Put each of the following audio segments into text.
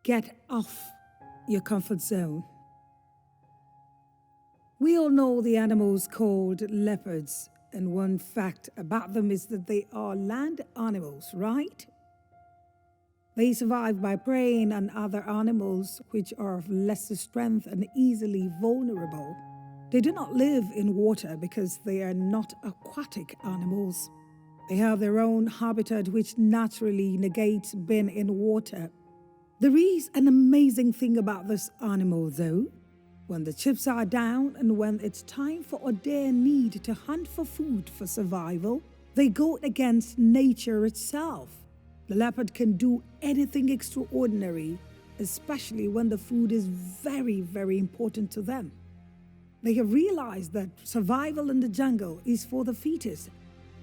get off your comfort zone. We all know the animals called leopards, and one fact about them is that they are land animals, right? They survive by preying on other animals which are of lesser strength and easily vulnerable. They do not live in water because they are not aquatic animals. They have their own habitat which naturally negates being in water. There is an amazing thing about this animal though. When the chips are down and when it's time for their need to hunt for food for survival, they go against nature itself. The leopard can do anything extraordinary, especially when the food is very, very important to them. They have realized that survival in the jungle is for the fittest,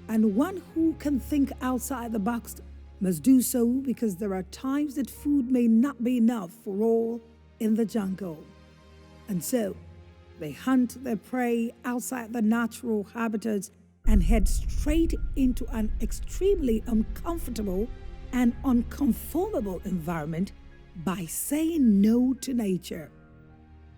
and one who can think outside the box must do so because there are times that food may not be enough for all in the jungle. And so, they hunt their prey outside the natural habitats and head straight into an extremely uncomfortable and unconformable environment by saying no to nature.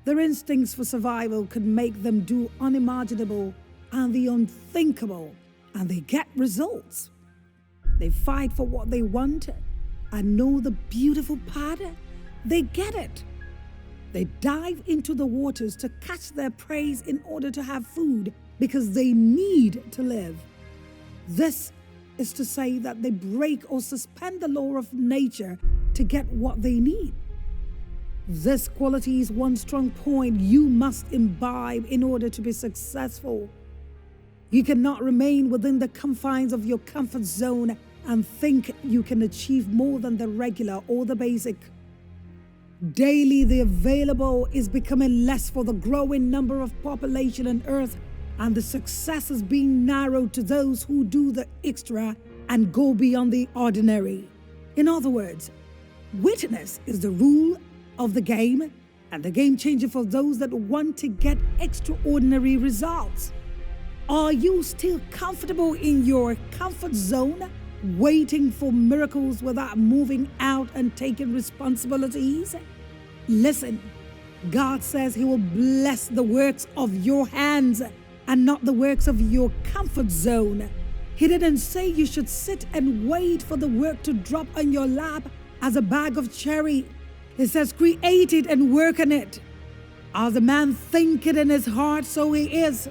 Their instincts for survival can make them do unimaginable and the unthinkable, and they get results. They fight for what they want and know the beautiful part, they get it. They dive into the waters to catch their prey in order to have food because they need to live. This is to say that they break or suspend the law of nature to get what they need. This quality is one strong point you must imbibe in order to be successful. You cannot remain within the confines of your comfort zone and think you can achieve more than the regular or the basic. Daily, the available is becoming less for the growing number of population on Earth, and the success is being narrowed to those who do the extra and go beyond the ordinary. In other words, witness is the rule of the game and the game changer for those that want to get extraordinary results. Are you still comfortable in your comfort zone, waiting for miracles without moving out and taking responsibilities? Listen, God says He will bless the works of your hands and not the works of your comfort zone. He didn't say you should sit and wait for the work to drop on your lap as a bag of cherry. He says create it and work on it. As a man thinketh in his heart, so he is.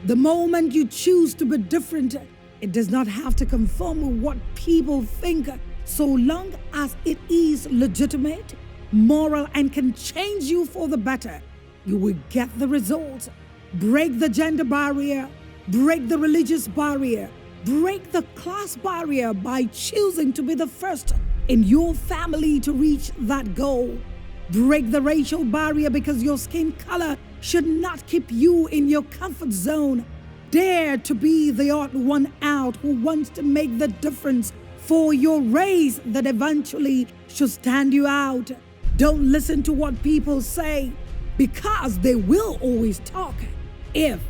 The moment you choose to be different, it does not have to conform with what people think, so long as it is legitimate, moral, and can change you for the better. You will get the results. Break the gender barrier, break the religious barrier, break the class barrier by choosing to be the first in your family to reach that goal. Break the racial barrier because your skin color should not keep you in your comfort zone. Dare to be the odd one out who wants to make the difference for your race that eventually should stand you out. Don't listen to what people say because they will always talk. If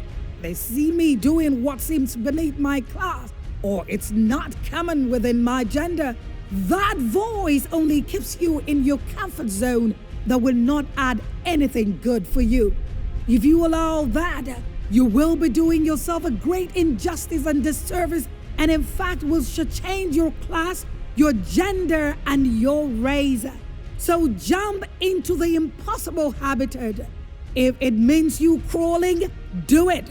they see me doing what seems beneath my class or it's not common within my gender, that voice only keeps you in your comfort zone that will not add anything good for you. If you allow that, you will be doing yourself a great injustice and disservice, and in fact will change your class, your gender, and your race. So jump into the impossible habitat. If it means you crawling, do it.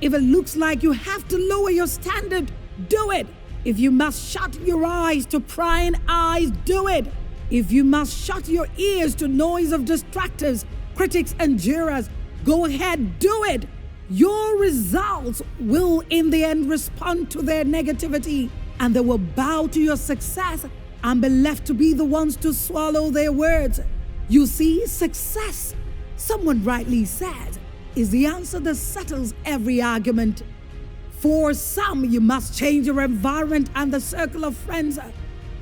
If it looks like you have to lower your standard, do it. If you must shut your eyes to prying eyes, do it. If you must shut your ears to noise of distractors, critics, and jurors, go ahead, do it. Your results will in the end respond to their negativity, and they will bow to your success and be left to be the ones to swallow their words. You see, success, someone rightly said, is the answer that settles every argument. For some, you must change your environment and the circle of friends.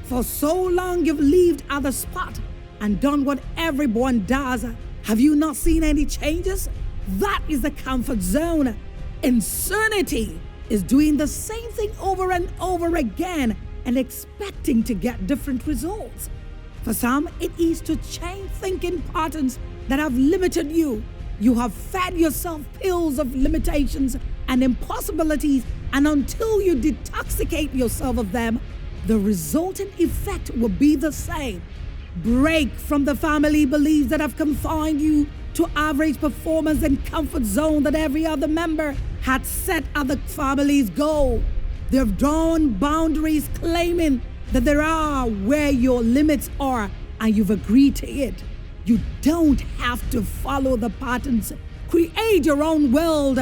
For so long you've lived at the spot and done what everyone does. Have you not seen any changes? That is the comfort zone. Insanity is doing the same thing over and over again and expecting to get different results. For some, it is to change thinking patterns that have limited you. You have fed yourself pills of limitations and impossibilities, and until you detoxicate yourself of them, the resultant effect will be the same. Break from the family beliefs that have confined you to average performance and comfort zone that every other member had set as the family's goal. They've drawn boundaries claiming that there are where your limits are, and you've agreed to it. You don't have to follow the patterns. Create your own world.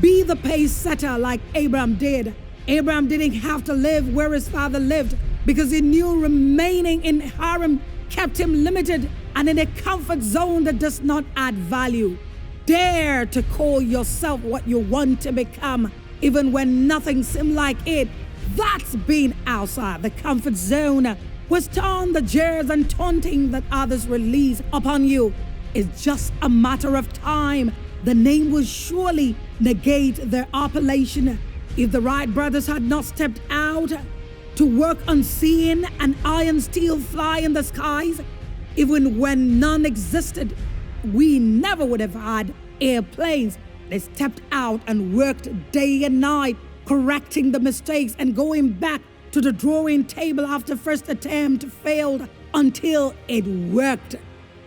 Be the pace setter like Abraham did. Abraham didn't have to live where his father lived because he knew remaining in Haran kept him limited and in a comfort zone that does not add value. Dare to call yourself what you want to become, even when nothing seems like it. That's being outside the comfort zone. Withstand the jeers and taunting that others release upon you. It's just a matter of time. The name will surely negate their appellation. If the Wright brothers had not stepped out to work unseen and iron steel fly in the skies, even when none existed, we never would have had airplanes. They stepped out and worked day and night, correcting the mistakes and going back to the drawing table after first attempt failed until it worked.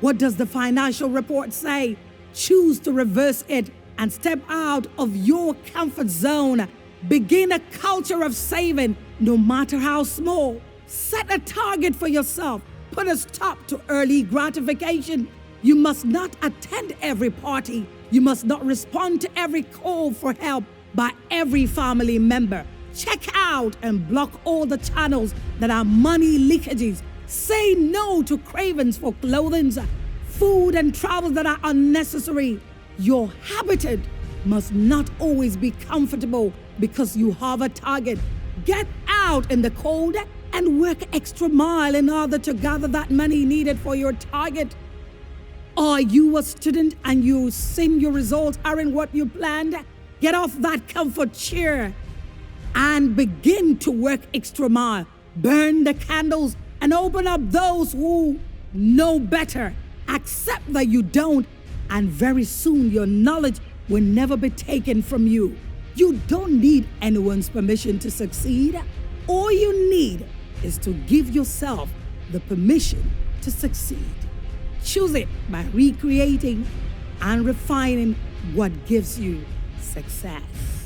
What does the financial report say? Choose to reverse it and step out of your comfort zone. Begin a culture of saving, no matter how small. Set a target for yourself. Put a stop to early gratification. You must not attend every party. You must not respond to every call for help by every family member. Check out and block all the channels that are money leakages. Say no to cravings for clothing, food, and travel that are unnecessary. Your habitat must not always be comfortable because you have a target. Get out in the cold and work extra mile in order to gather that money needed for your target. Are you a student and you think your results aren't what you planned? Get off that comfort chair and begin to work extra mile. Burn the candles and open up those who know better. Accept that you don't, and very soon your knowledge will never be taken from you. You don't need anyone's permission to succeed. All you need is to give yourself the permission to succeed. Choose it by recreating and refining what gives you success.